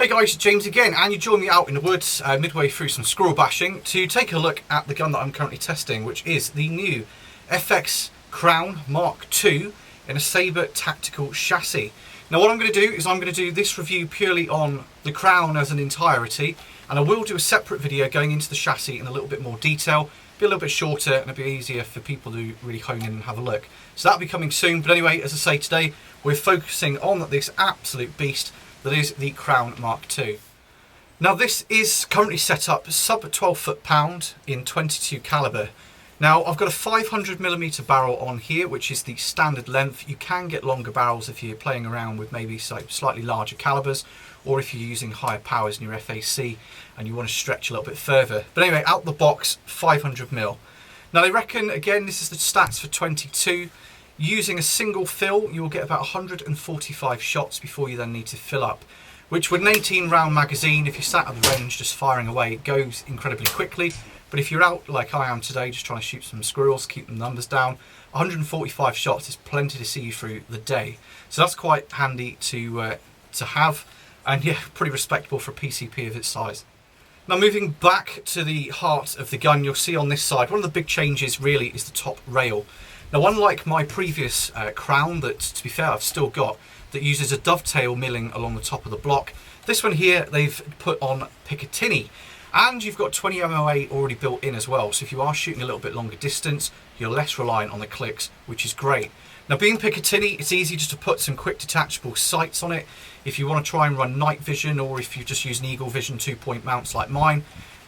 Hey guys, James again, and you join me out in the woods midway through some squirrel bashing to take a look at the gun that I'm currently testing, which is the new FX Crown MK2 in a Saber Tactical chassis. Now what I'm going to do is I'm going to do this review purely on the Crown as an entirety, and I will do a separate video going into the chassis in a little bit more detail. Be a little bit shorter and a bit easier for people to really hone in and have a look. So that'll be coming soon, but anyway, as I say, today we're focusing on this absolute beast that is the Crown MK2. Now this is currently set up sub 12 foot-pound in 22 caliber. Now I've got a 500mm barrel on here, which is the standard length. You can get longer barrels if you're playing around with maybe slightly larger calibers, or if you're using higher powers in your FAC and you want to stretch a little bit further. But anyway, out the box, 500mm. Now they reckon, again, this is the stats for 22. Using a single fill, you will get about 145 shots before you then need to fill up, which with an 18 round magazine, if you're sat at the range just firing away, it goes incredibly quickly. But if you're out like I am today, just trying to shoot some squirrels, keep the numbers down, 145 shots is plenty to see you through the day. So that's quite handy to have, and yeah, pretty respectable for a PCP of its size. Now moving back to the heart of the gun, you'll see on this side, one of the big changes really is the top rail. Now unlike my previous Crown that, to be fair, I've still got, that uses a dovetail milling along the top of the block, this one here they've put on Picatinny, and you've got 20 MOA already built in as well, so if you are shooting a little bit longer distance, you're less reliant on the clicks, which is great. Now being Picatinny, it's easy just to put some quick detachable sights on it if you want to try and run night vision, or if you just use an Eagle Vision 2-point mounts like mine.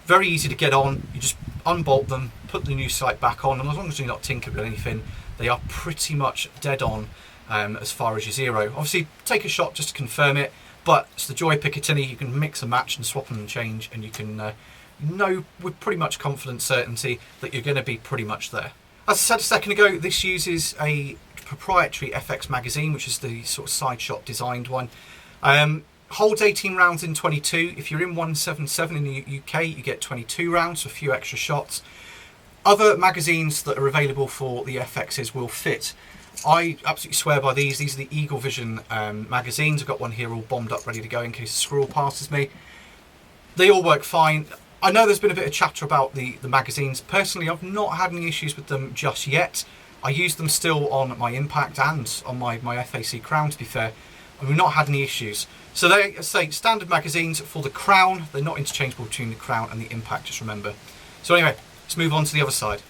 Very easy to get on. You just unbolt them, put the new sight back on, and as long as you're not tinkering with anything, they are pretty much dead on as far as your zero. Obviously take a shot just to confirm it, but it's the joy of Picatinny. You can mix and match and swap them and change, and you can know with pretty much confident certainty that you're going to be pretty much there. As I said a second ago, this uses a proprietary FX magazine, which is the sort of side shot designed one. Holds 18 rounds in 22. If you're in 177 in the UK, you get 22 rounds, so a few extra shots. Other magazines that are available for the FXs will fit. I absolutely swear by these. These are the Eagle Vision magazines. I've got one here all bombed up, ready to go in case a squirrel passes me. They all work fine. I know there's been a bit of chatter about the magazines. Personally, I've not had any issues with them just yet. I use them still on my Impact and on my FAC Crown, to be fair, and we've not had any issues. So they say standard magazines for the Crown. They're not interchangeable between the Crown and the Impact, just remember. So anyway, let's move on to the other side.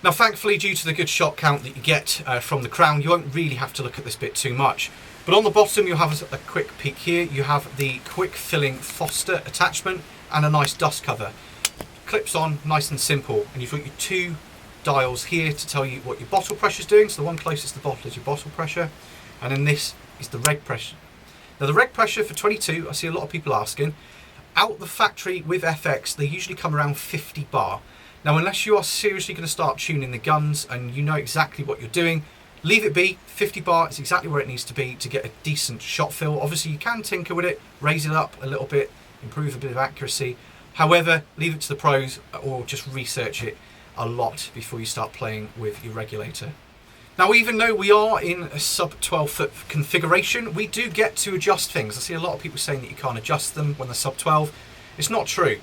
Now thankfully, due to the good shot count that you get from the Crown, you won't really have to look at this bit too much. But on the bottom you'll have a quick peek here. You have the quick filling Foster attachment and a nice dust cover. Clips on, nice and simple, and you've got your two dials here to tell you what your bottle pressure is doing. So the one closest to the bottle is your bottle pressure, and then this is the reg pressure. Now the reg pressure for 22, I see a lot of people asking. Out the factory with FX, they usually come around 50 bar. Now unless you are seriously going to start tuning the guns and you know exactly what you're doing, leave it be. 50 bar is exactly where it needs to be to get a decent shot fill. Obviously you can tinker with it, raise it up a little bit, improve a bit of accuracy. However, leave it to the pros, or just research it a lot before you start playing with your regulator. Now even though we are in a sub 12 foot configuration, we do get to adjust things. I see a lot of people saying that you can't adjust them when they're sub 12. It's not true.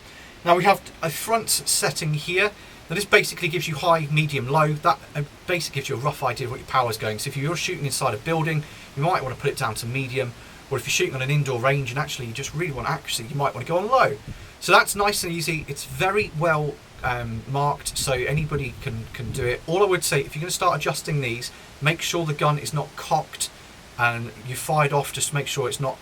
Now we have a front setting here that this basically gives you high, medium, low. That basically gives you a rough idea of what your power is going. So if you're shooting inside a building, you might want to put it down to medium, or if you're shooting on an indoor range and actually you just really want accuracy, you might want to go on low. So that's nice and easy. It's very well marked, so anybody can do it. All I would say, if you're going to start adjusting these, make sure the gun is not cocked and you fired off, just make sure it's not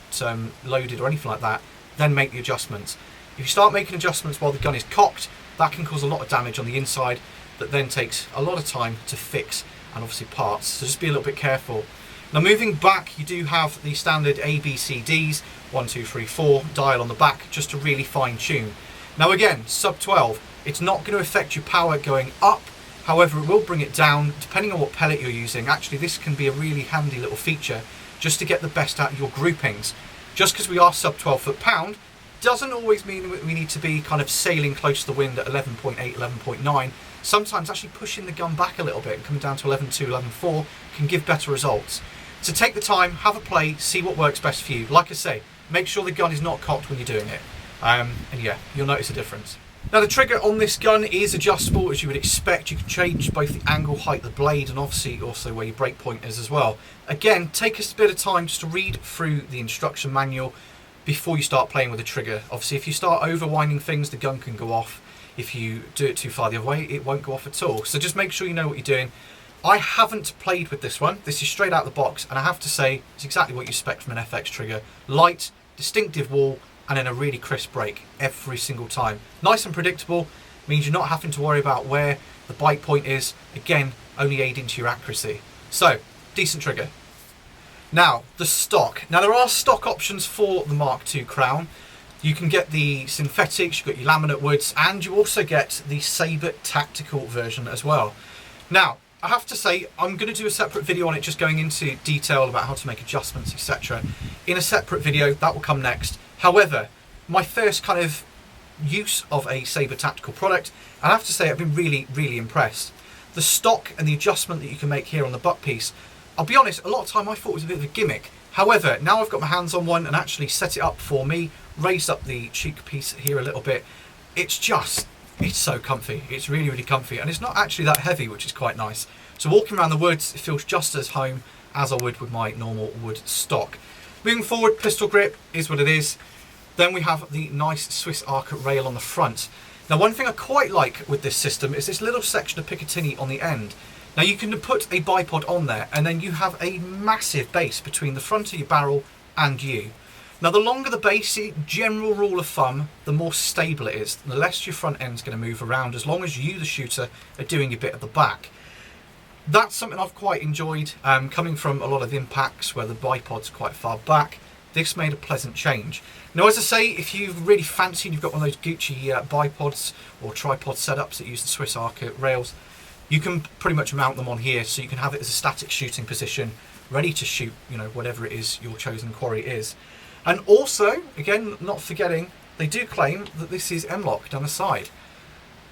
loaded or anything like that, then make the adjustments. If you start making adjustments while the gun is cocked, that can cause a lot of damage on the inside that then takes a lot of time to fix, and obviously parts, so just be a little bit careful. Now moving back, you do have the standard ABCDs, 1, 2, 3, 4 dial on the back, just to really fine tune. Now again, sub 12, it's not going to affect your power going up, however it will bring it down depending on what pellet you're using. Actually this can be a really handy little feature just to get the best out of your groupings. Just because we are sub 12 foot-pound doesn't always mean that we need to be kind of sailing close to the wind at 11.8, 11.9. Sometimes actually pushing the gun back a little bit and coming down to 11.2, 11.4 can give better results. So take the time, have a play, see what works best for you. Like I say, make sure the gun is not cocked when you're doing it. And yeah, you'll notice a difference. Now the trigger on this gun is adjustable as you would expect. You can change both the angle, height of the blade, and obviously also where your break point is as well. Again, take a bit of time just to read through the instruction manual before you start playing with the trigger. Obviously if you start overwinding things, the gun can go off. If you do it too far the other way, it won't go off at all. So just make sure you know what you're doing. I haven't played with this one. This is straight out the box, and I have to say it's exactly what you expect from an FX trigger. Light, distinctive wall, and then a really crisp break every single time. Nice and predictable, means you're not having to worry about where the bite point is. Again, only aiding to your accuracy. So, decent trigger. Now, the stock. Now there are stock options for the Mark II Crown. You can get the synthetics, you've got your laminate woods, and you also get the Saber Tactical version as well. Now, I have to say, I'm going to do a separate video on it, just going into detail about how to make adjustments, etc. in a separate video. That will come next. However, my first kind of use of a Saber Tactical product, and I have to say I've been really, really impressed. The stock and the adjustment that you can make here on the butt piece, I'll be honest, a lot of time I thought it was a bit of a gimmick. However, now I've got my hands on one and actually set it up for me, raised up the cheek piece here a little bit, it's so comfy. It's really, really comfy, and it's not actually that heavy, which is quite nice. So walking around the woods, it feels just as home as I would with my normal wood stock. Moving forward, pistol grip is what it is. Then we have the nice Swiss Arc rail on the front. Now one thing I quite like with this system is this little section of Picatinny on the end. Now you can put a bipod on there, and then you have a massive base between the front of your barrel and you. Now the longer the base, general rule of thumb, the more stable it is. The less your front end's going to move around, as long as you, the shooter, are doing your bit at the back. That's something I've quite enjoyed, coming from a lot of impacts where the bipod's quite far back. This made a pleasant change. Now, as I say, if you really fancy and you've got one of those Gucci bipods or tripod setups that use the Swiss Arc rails, you can pretty much mount them on here, so you can have it as a static shooting position, ready to shoot, you know, whatever it is your chosen quarry is. And also, again, not forgetting, they do claim that this is M-LOK down the side.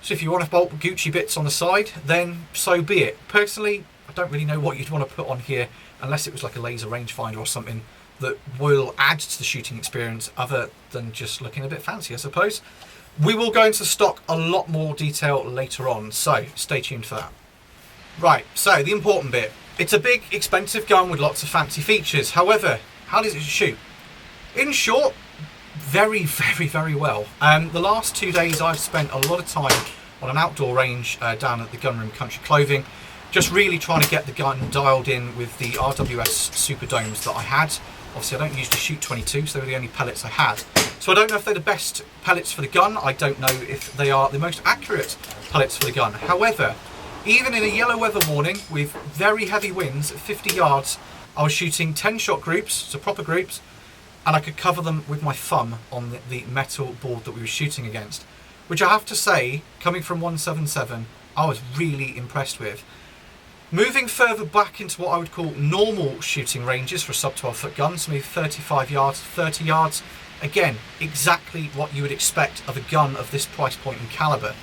So if you want to bolt Gucci bits on the side, then so be it. Personally, I don't really know what you'd want to put on here, unless it was like a laser rangefinder or something that will add to the shooting experience, other than just looking a bit fancy, I suppose. We will go into the stock a lot more detail later on, so stay tuned for that. Right, so the important bit. It's a big, expensive gun with lots of fancy features. However, how does it shoot? In short, very, very, very well. The last 2 days I've spent a lot of time on an outdoor range down at the Gunroom Country Clothing, just really trying to get the gun dialed in with the RWS Super Domes that I had. Obviously I don't usually shoot 22, so they were the only pellets I had. So I don't know if they're the best pellets for the gun. I don't know if they are the most accurate pellets for the gun. However, even in a yellow weather warning with very heavy winds at 50 yards, I was shooting 10 shot groups, so proper groups, and I could cover them with my thumb on the metal board that we were shooting against, which I have to say, coming from 177, I was really impressed with. Moving further back into what I would call normal shooting ranges for a sub 12 foot gun, so maybe 35 yards, 30 yards, again, exactly what you would expect of a gun of this price point and caliber.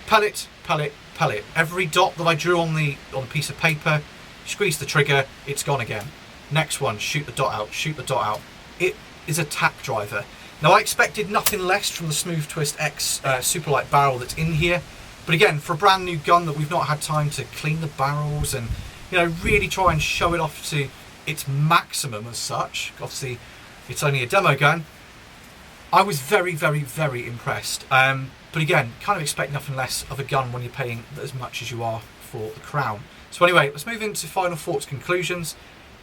Pellet, pellet, pellet. Every dot that I drew on the piece of paper, squeeze the trigger, it's gone again. Next one, shoot the dot out, shoot the dot out. It is a tack driver. Now I expected nothing less from the Smooth Twist X Superlight barrel that's in here, but again, for a brand new gun that we've not had time to clean the barrels and, you know, really try and show it off to its maximum as such, obviously it's only a demo gun, I was very, very, very impressed. But again, kind of expect nothing less of a gun when you're paying as much as you are for the Crown. So anyway, let's move into final thoughts, conclusions,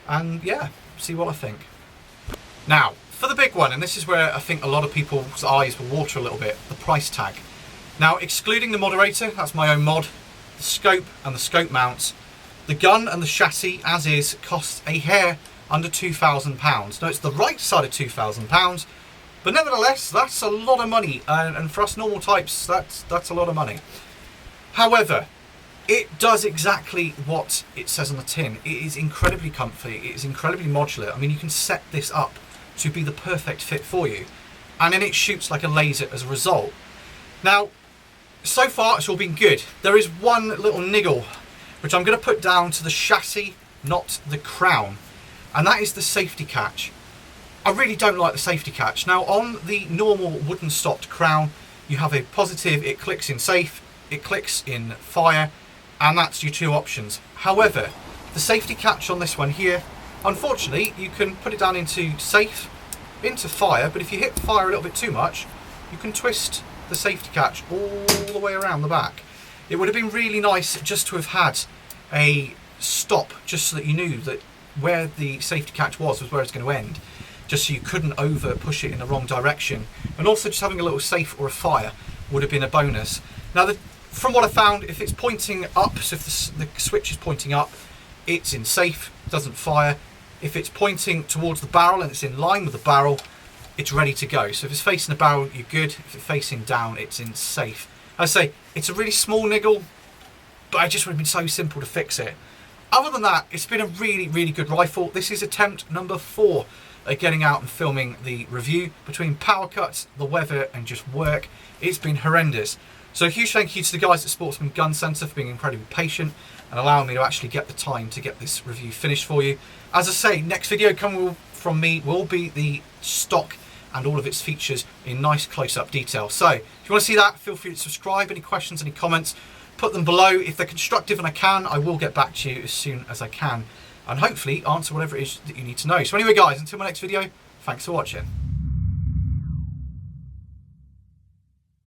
and yeah, see what I think. Now, for the big one, and this is where I think a lot of people's eyes will water a little bit, the price tag. Now, excluding the moderator, that's my own mod, the scope and the scope mounts, the gun and the chassis, as is, costs a hair under £2,000. Now, it's the right side of £2,000, but nevertheless, that's a lot of money, and for us normal types, that's a lot of money. However, it does exactly what it says on the tin. It is incredibly comfy, it is incredibly modular. I mean, you can set this up to be the perfect fit for you, and then it shoots like a laser as a result. Now, so far it's all been good. There is one little niggle, which I'm going to put down to the chassis, not the Crown, and that is the safety catch. I really don't like the safety catch. Now on the normal wooden stopped Crown, you have a positive, it clicks in safe, it clicks in fire, and that's your two options. However, the safety catch on this one here, unfortunately, you can put it down into safe, into fire, but if you hit fire a little bit too much, you can twist the safety catch all the way around the back. It would have been really nice just to have had a stop, just so that you knew that where the safety catch was where it's going to end, just so you couldn't over push it in the wrong direction. And also just having a little safe or a fire would have been a bonus. Now from what I found, if it's pointing up, so if the switch is pointing up, it's in safe, doesn't fire. If it's pointing towards the barrel and it's in line with the barrel, it's ready to go. So if it's facing the barrel, you're good. If it's facing down, it's in safe. I say it's a really small niggle, but it just would have been so simple to fix it. Other than that, it's been a really, really good rifle. This is attempt number 4 at getting out and filming the review. Between power cuts, the weather, and just work, it's been horrendous. So a huge thank you to the guys at Sportsman Gun Centre for being incredibly patient and allowing me to actually get the time to get this review finished for you. As I say, next video coming from me will be the stock and all of its features in nice close-up detail. So if you want to see that, feel free to subscribe. Any questions, any comments, put them below. If they're constructive and I can, I will get back to you as soon as I can and hopefully answer whatever it is that you need to know. So anyway guys, until my next video, thanks for watching.